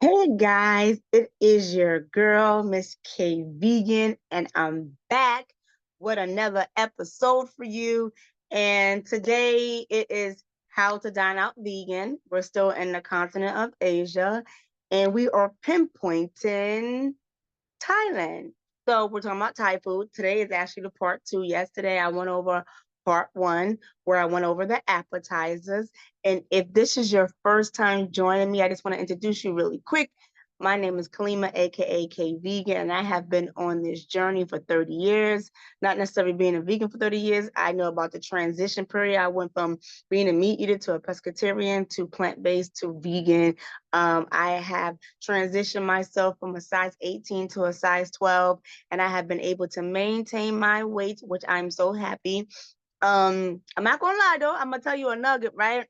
Hey guys, it is your girl, Miss Khay Vegan, and I'm back with another episode for you. And today it is how to dine out vegan. We're still in the continent of Asia, and we are pinpointing Thailand. So we're talking about Thai food. Today is actually the part two. Yesterday I went over part one where I went over the appetizers. And if this is your first time joining me, I just want to introduce you really quick. My name is Kalima, aka Khay Vegan, and I have been on this journey for 30 years. Not necessarily being a vegan for 30 years. I know about the transition period. I went from being a meat eater to a pescatarian to plant-based to vegan. I have transitioned myself from a size 18 to a size 12, and I have been able to maintain my weight, which I'm so happy. I'm not gonna lie though, I'm gonna tell you a nugget, right?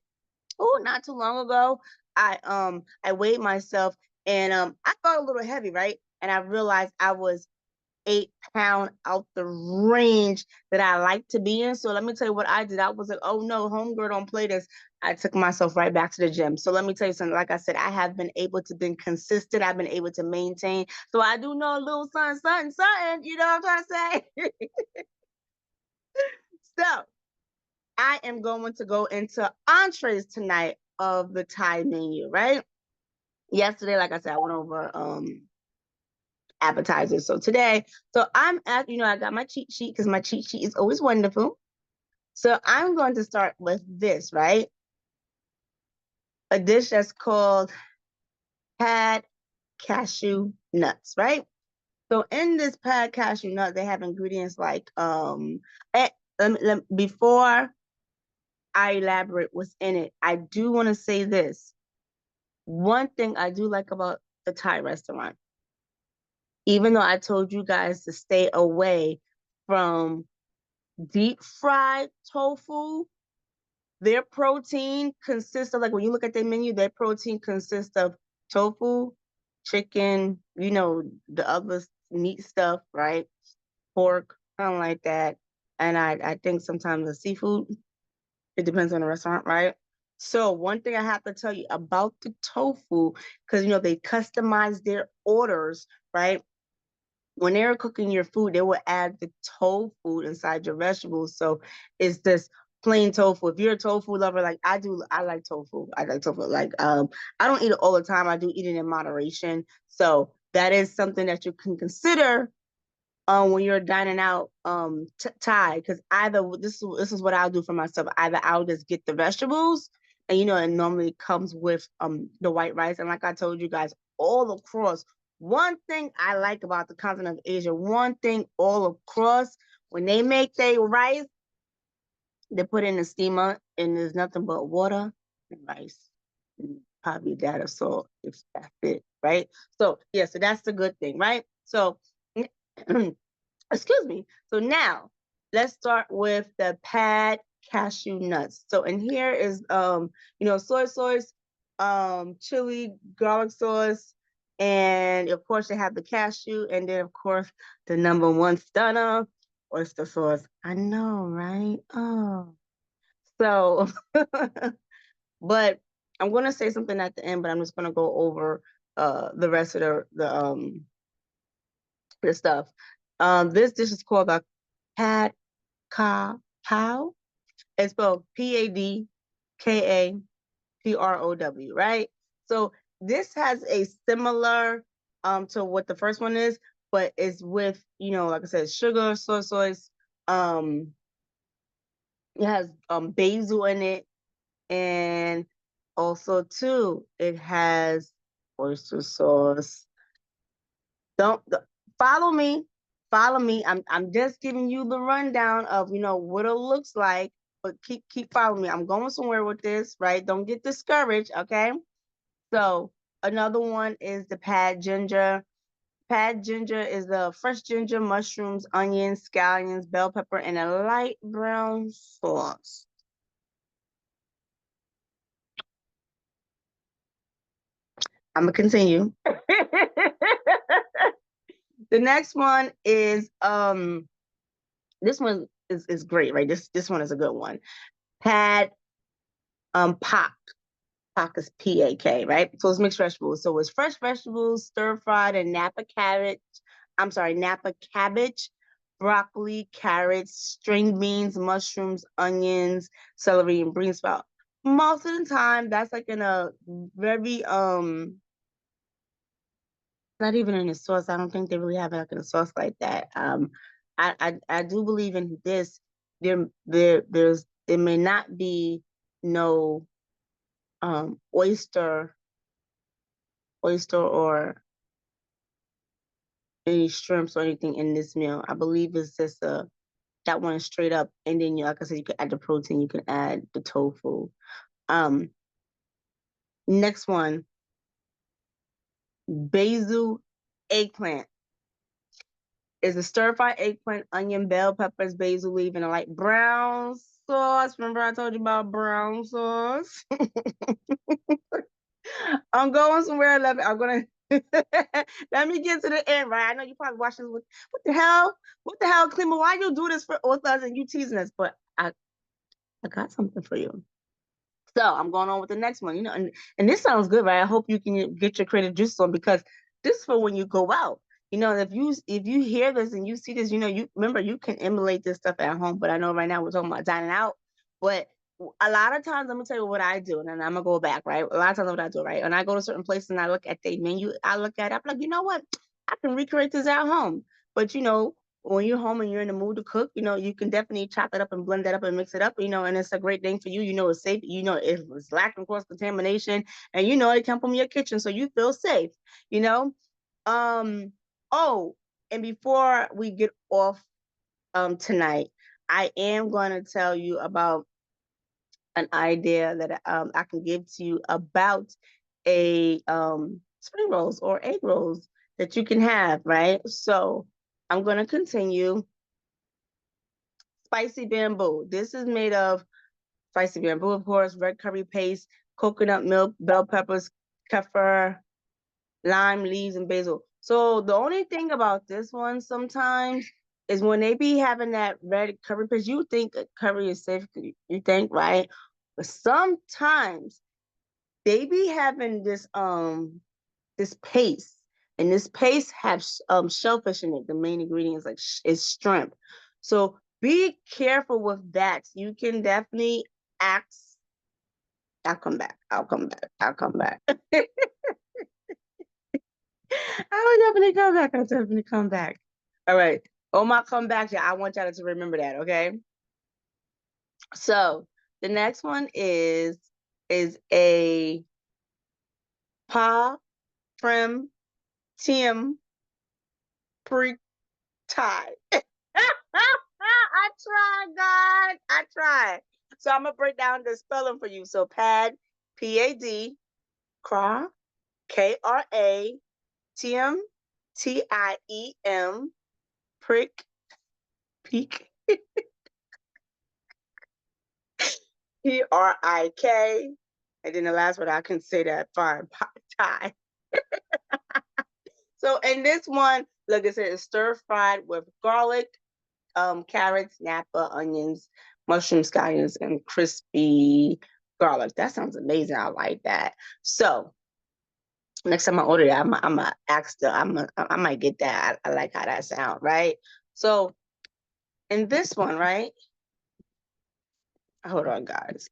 Oh, not too long ago, I weighed myself and I felt a little heavy, right? And I realized I was 8 pound out the range that I like to be in. So let me tell you what I did. I was like, oh no, homegirl, don't play this. I took myself right back to the gym. So let me tell you something. Like I said, I have been able to be consistent. I've been able to maintain. So I do know a little something, something, something. You know what I'm trying to say? So I am going to go into entrees tonight of the Thai menu, right? Yesterday, like I said, I went over appetizers. So today, so I'm at, I got my cheat sheet because my cheat sheet is always wonderful. So I'm going to start with this, right? A dish that's called pad cashew nuts, right? So in this pad cashew nut, they have ingredients like eh, before I elaborate what's in it, I do want to say this. One thing I do like about the Thai restaurant, even though I told you guys to stay away from deep fried tofu, their protein consists of, like, when you look at their menu, their protein consists of tofu, chicken, the other meat stuff, right? Pork, something like that. And I think sometimes the seafood, it depends on the restaurant, right? So one thing I have to tell you about the tofu, because they customize their orders, right? When they're cooking your food, they will add the tofu inside your vegetables. So it's this plain tofu. If you're a tofu lover, like I do, I like tofu. I like tofu. Like I don't eat it all the time. I do eat it in moderation. So that is something that you can consider when you're dining out Thai. Because either this is what I'll do for myself. Either I'll just get the vegetables, and it normally comes with the white rice. And like I told you guys, all across, one thing I like about the continent of Asia, one thing all across, when they make their rice, they put in a steamer and there's nothing but water and rice. And probably that or salt, if that's it, right? So yeah, so that's the good thing, right? So excuse me. So now let's start with the pad cashew nuts. So in here is soy sauce, chili, garlic sauce, and of course they have the cashew, and then of course the number one stunner, oyster sauce. I know, right? Oh. So but I'm gonna say something at the end, but I'm just gonna go over the rest of the stuff. This dish is called the pad ka pow. It's spelled PADKAPROW, right? So this has a similar to what the first one is, but it's with, like I said, sugar, soy sauce. It has basil in it, and also too, it has oyster sauce. Don't follow me. Follow me. I'm just giving you the rundown of what it looks like, but keep following me. I'm going somewhere with this, right? Don't get discouraged, okay? So another one is the pad ginger. Pad ginger is the fresh ginger, mushrooms, onions, scallions, bell pepper, and a light brown sauce. I'm gonna continue. The next one is this one is great, right? This one is a good one. Pad pak. Pak is P-A-K, right? So it's mixed vegetables. So it's fresh vegetables, stir fried, and Napa cabbage. I'm sorry, Napa cabbage, broccoli, carrots, string beans, mushrooms, onions, celery, and green sprout. Most of the time, that's like in a very not even in a sauce. I don't think they really have it like in a sauce like that. I do believe in this. There may not be no oyster or any shrimps or anything in this meal. I believe it's just that one straight up, and then you, like I said, you can add the protein, you can add the tofu. Um, Next one, basil eggplant is a stir fried eggplant, onion, bell peppers, basil leaf, and a light brown sauce. Remember I told you about brown sauce? I'm going somewhere. I love it. I'm gonna let me get to the end, right? I know you probably watching this with what the hell? What the hell, Klima? Why you do this for with us and you teasing us? But I got something for you. So I'm going on with the next one, and this sounds good, right? I hope you can get your creative juice on because this is for when you go out. If you hear this and you see this, you remember you can emulate this stuff at home. But I know right now we're talking about dining out. But a lot of times, let me tell you what I do, and then I'm gonna go back, right? A lot of times, what I do, right? When I go to certain places and I look at the menu, I look at it, I'm like, you know what? I can recreate this at home. But when you're home and you're in the mood to cook, you can definitely chop it up and blend that up and mix it up, and it's a great thing for you. It's safe. It's lacking cross contamination, and it come from your kitchen, so you feel safe. You know. Oh, and before we get off tonight, I am going to tell you about an idea that I can give to you about a spring rolls or egg rolls that you can have, right? So I'm going to continue. Spicy bamboo. This is made of spicy bamboo, of course, red curry paste, coconut milk, bell peppers, kaffir, lime leaves, and basil. So the only thing about this one sometimes is when they be having that red curry paste, you think curry is safe, you think, right? But sometimes they be having this paste, and this paste has shellfish in it. The main ingredient is is shrimp. So be careful with that. You can definitely ask. I'll come back. I'll come back. I'll come back. I will definitely come back. I'll definitely come back. All right. On my comeback, yeah, I want y'all to remember that, okay? So the next one is a pa prim tim pre tie. I tried, God. I tried. So I'm gonna break down the spelling for you. So pad, P-A-D, cra, K-R-A, T-M, T-I-E-M, prick, peak, P-R-I-K. And then the last one, I can say that fine, tie. So in this one, like I said, it's stir fried with garlic, carrots, Napa, onions, mushroom scallions, and crispy garlic. That sounds amazing. I like that. So next time I order that, I'm a ask the I might get that. I like how that sounds, right? So in this one, right? Hold on, guys.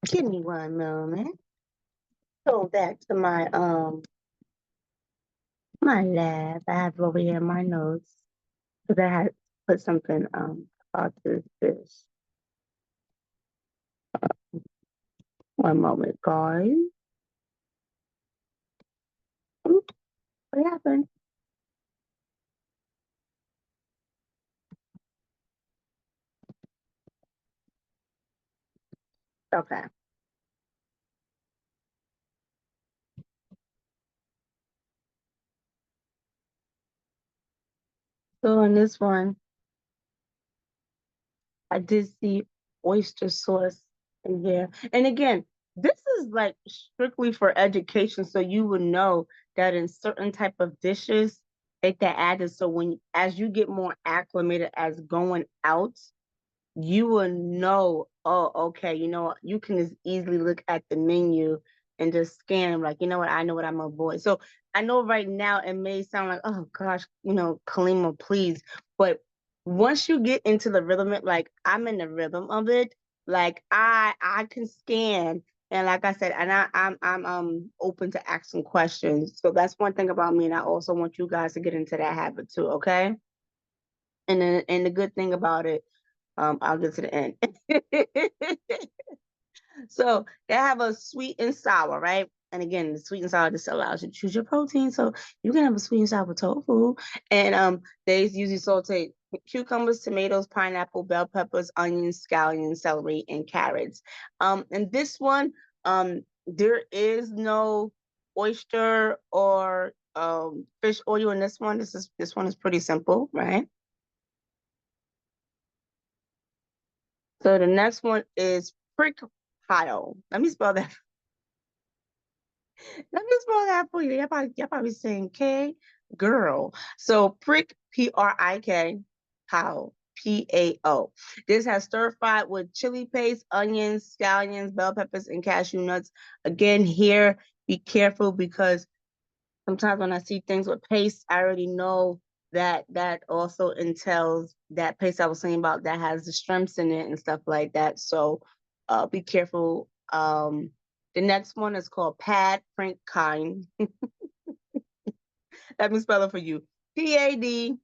Give me one moment. Go back to my lab. I have over here my notes because I had put something about this fish. One moment, guys. Oops, what happened? Okay. So in this one, I did see oyster sauce in here. And again, this is like strictly for education, so you would know that in certain type of dishes, they can add it. So as you get more acclimated as going out, you will know, oh, okay, you know what, you can just easily look at the menu and just scan, like, you know what, I know what I'm gonna avoid. So I know right now it may sound like, oh gosh, Kalima, please. But once you get into the rhythm, like I'm in the rhythm of it, like I can scan. And like I said, and I'm open to asking questions. So that's one thing about me, and I also want you guys to get into that habit too, okay? And the good thing about it, I'll get to the end. So they have a sweet and sour, right? And again, the sweet and sour just allows you to choose your protein. So you can have a sweet and sour tofu. And they usually saute cucumbers, tomatoes, pineapple, bell peppers, onions, scallions, celery, and carrots. And this one, there is no oyster or fish oil in this one. This one is pretty simple, right? So the next one is prick pile. Let me spell that. Let me spell that for you. Y'all probably saying K girl. So prick PRIK pao PAO. This has stir fried with chili paste, onions, scallions, bell peppers, and cashew nuts. Again, here be careful because sometimes when I see things with paste, I already know that that also entails that paste I was saying about that has the shrimps in it and stuff like that. So be careful. The next one is called Pad Frank Kind. Let me spell it for you. PADPRIK.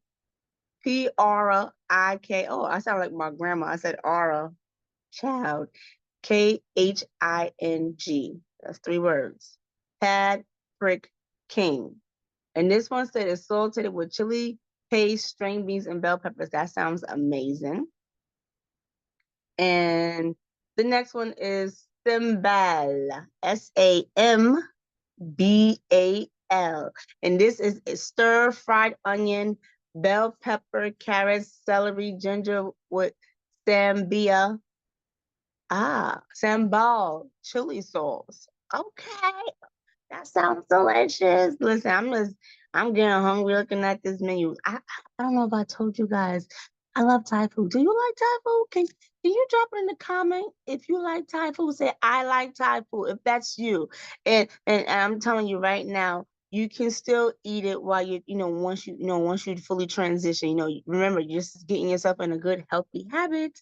Oh, I sound like my grandma. I said Aura. Child. KHING. That's 3 words. Pad Frick King. And this one said it's salted with chili paste, string beans, and bell peppers. That sounds amazing. And the next one is Sambal. SAMBAL. And this is a stir fried onion, bell pepper, carrots, celery, ginger with sambia. Sambal chili sauce. Okay. That sounds delicious. Listen, I'm getting hungry looking at this menu. I don't know if I told you guys, I love Thai food. Do you like Thai food? Can you drop it in the comment if you like Thai food? Say I like Thai food if that's you. And I'm telling you right now, you can still eat it while once you fully transition. Remember, you're just getting yourself in a good healthy habit.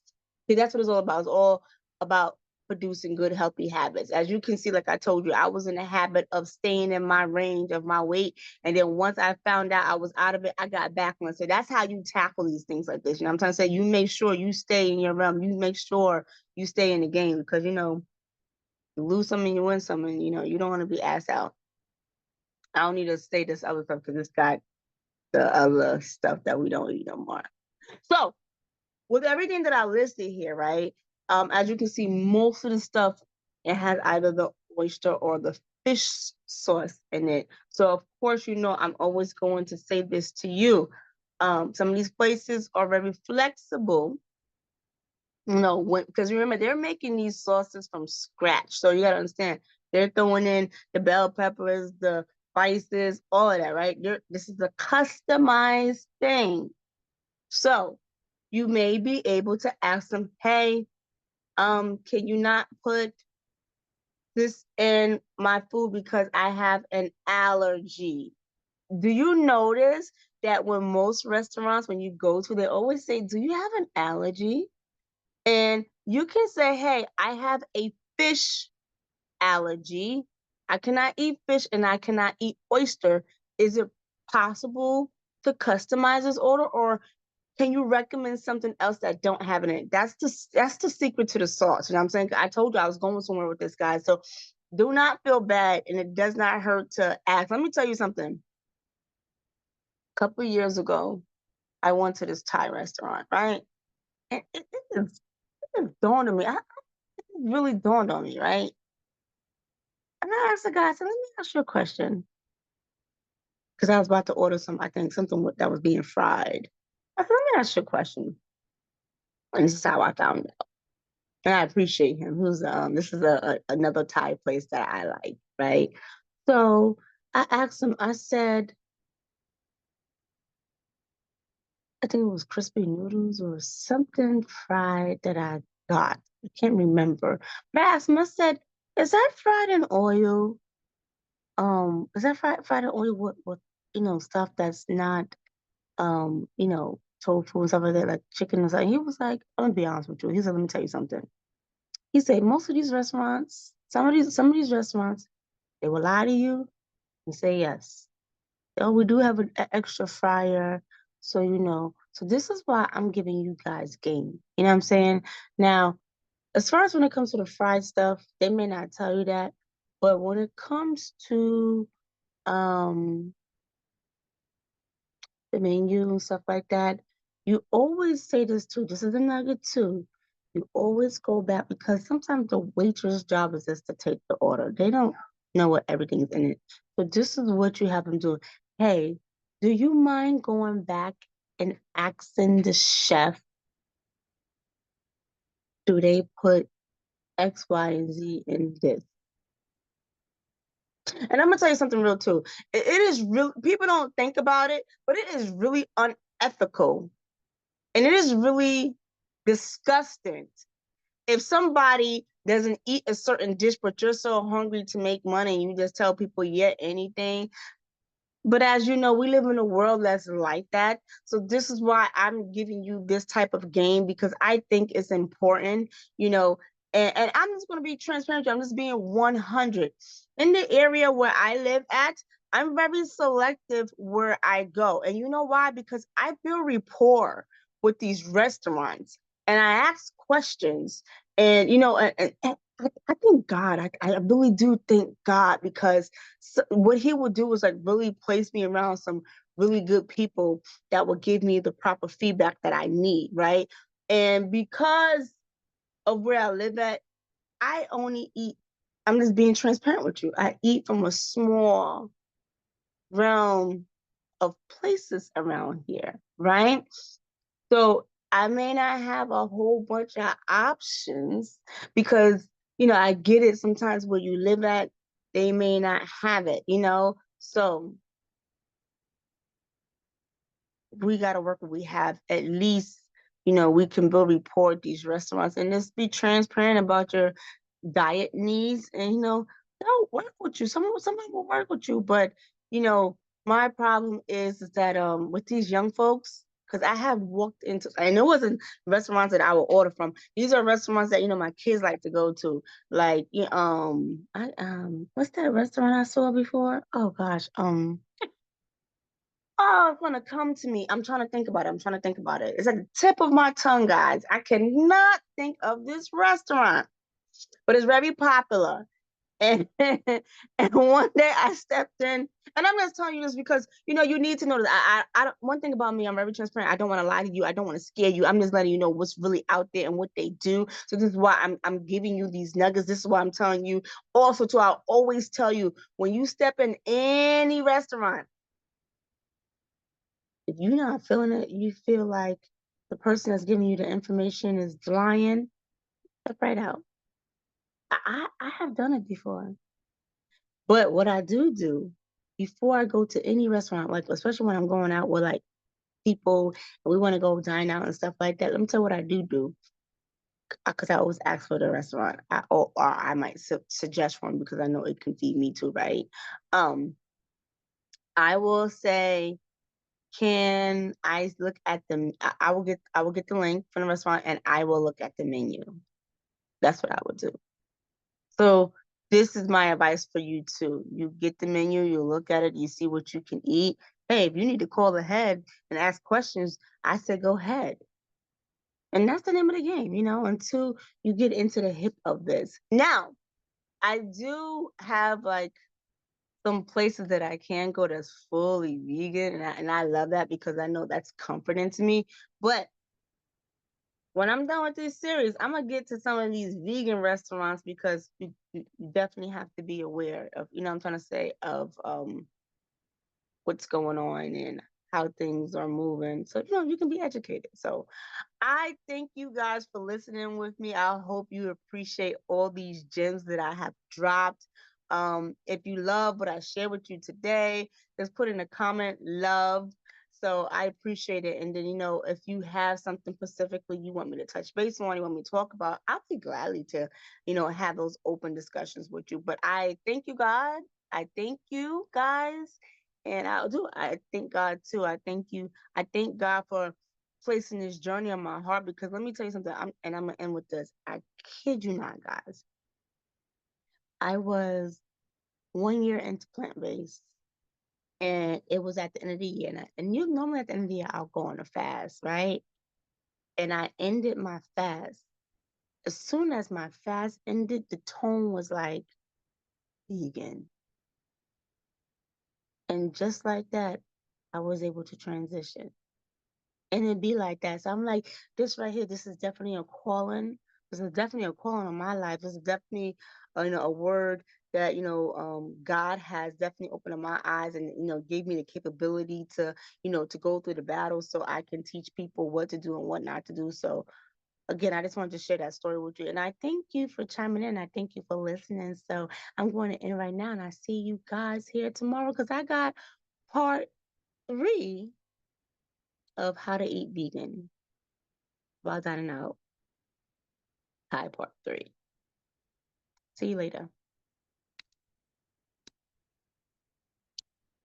See, that's what it's all about. It's all about producing good healthy habits. As you can see, like I told you, I was in a habit of staying in my range of my weight, and then once I found out I was out of it, I got back on. So that's how you tackle these things like this. I'm trying to say, you make sure you stay in your realm. You make sure you stay in the game, because you lose some and you win some, and you don't want to be ass out. I don't need to say this other stuff because it's got the other stuff that we don't eat no more. So with everything that I listed here, right? As you can see, most of the stuff, it has either the oyster or the fish sauce in it. So of course, I'm always going to say this to you. Some of these places are very flexible. Because remember, they're making these sauces from scratch. So you gotta understand, they're throwing in the bell peppers, the spices, all of that, right? This is a customized thing. So you may be able to ask them, hey, can you not put this in my food because I have an allergy? Do you notice that when most restaurants, when you go to, they always say, do you have an allergy? And you can say, hey, I have a fish allergy. I cannot eat fish and I cannot eat oyster. Is it possible to customize this order, or can you recommend something else that don't have it in it? That's the secret to the sauce. You know what I'm saying? I told you I was going somewhere with this guy. So do not feel bad, and it does not hurt to ask. Let me tell you something. A couple of years ago, I went to this Thai restaurant, right? And it dawned on me. It really dawned on me, right? And I asked the guy, I said, let me ask you a question. Because I was about to order I think something that was being fried. I said, let me ask you a question. And this is how I found out. And I appreciate him. This is another Thai place that I like, right? So I asked him, I said, I think it was crispy noodles or something fried that I got. I can't remember. But I asked him, I said, is that fried in oil? Is that fried in oil with stuff that's not tofu and stuff like that, like chicken and stuff. And he was like, I'm gonna be honest with you. He said, let me tell you something. He said, most of these restaurants, some of these restaurants, they will lie to you and say yes. Oh, we do have an extra fryer. So, so this is why I'm giving you guys game. You know what I'm saying? Now, as far as when it comes to the fried stuff, they may not tell you that. But when it comes to um the menu and stuff like that, you always say this too. This is a nugget too. You always go back because sometimes the waitress' job is just to take the order. They don't know what everything's in it. So this is what you have them do. Hey, do you mind going back and asking the chef, do they put X, Y, and Z in this? And I'm gonna tell you something real too. It is real. People don't think about it, but it is really unethical. And it is really disgusting if somebody doesn't eat a certain dish, but you're so hungry to make money and you just tell people, yeah, anything. But as you know, we live in a world that's like that. So this is why I'm giving you this type of game because I think it's important, you know. And I'm just going to be transparent. I'm just being 100. In the area where I live at, I'm very selective where I go. And you know why? Because I build rapport with these restaurants and I ask questions. And, I thank God. I really do thank God because what he would do is like really place me around some really good people that will give me the proper feedback that I need, right? And because of where I live at, I only eat, I'm just being transparent with you. I eat from a small realm of places around here, right? So I may not have a whole bunch of options because, I get it sometimes where you live at, they may not have it. So we got to work what we have. At least, we can build rapport with these restaurants and just be transparent about your diet needs. And, they'll work with you. Somebody will work with you. But, you know, my problem is that with these young folks, because I have walked into, and it wasn't restaurants that I would order from. These are restaurants that, my kids like to go to. Like, what's that restaurant I saw before? Oh gosh, oh, it's gonna come to me. I'm trying to think about it. I'm trying to think about it. It's at the tip of my tongue, guys. I cannot think of this restaurant, but it's very popular. And and one day I stepped in, and I'm just telling you this because you need to know that I don't. One thing about me, I'm very transparent. I don't want to lie to you. I don't want to scare you. I'm just letting you know what's really out there and what they do. So this is why I'm giving you these nuggets. This is why I'm telling you. Also, too, I'll always tell you when you step in any restaurant, if you're not feeling it, you feel like the person that's giving you the information is lying, step right out. I have done it before. But what I do before I go to any restaurant, like especially when I'm going out with like people and we want to go dine out and stuff like that, let me tell you what I do. Because I always ask for the restaurant, or I might suggest one because I know it can feed me too, right? Um, I will say, can I look at the? I will get the link from the restaurant and I will look at the menu. That's what I would do. So this is my advice for you too. You get the menu, you look at it, you see what you can eat. Hey, if you need to call ahead and ask questions, I said go ahead. And that's the name of the game, until you get into the hip of this. Now, I do have like some places that I can go that's fully vegan, and I love that because I know that's comforting to me. But when I'm done with this series, I'm gonna get to some of these vegan restaurants because you definitely have to be aware of, what I'm trying to say, of what's going on and how things are moving. So, you can be educated. So I thank you guys for listening with me. I hope you appreciate all these gems that I have dropped. If you love what I shared with you today, just put in a comment, love. So I appreciate it. And then, if you have something specifically you want me to touch base on, you want me to talk about, I'll be gladly to, have those open discussions with you. But I thank you, God. I thank you guys. And I thank God too. I thank you. I thank God for placing this journey on my heart, because let me tell you something. I'm gonna end with this. I kid you not, guys. I was 1 year into plant-based, and it was at the end of the year. And you normally at the end of the year, I'll go on a fast, right? And I ended my fast. As soon as my fast ended, the tone was like vegan. And just like that, I was able to transition. And it'd be like that. So I'm like, this right here, this is definitely a calling. This is definitely a calling on my life. This is definitely, a word that, God has definitely opened up my eyes and, gave me the capability to, to go through the battle so I can teach people what to do and what not to do. So again, I just wanted to share that story with you. And I thank you for chiming in. I thank you for listening. So I'm going to end right now, and I see you guys here tomorrow, because I got part 3 of how to eat vegan. Well done and out. Hi, part 3. See you later.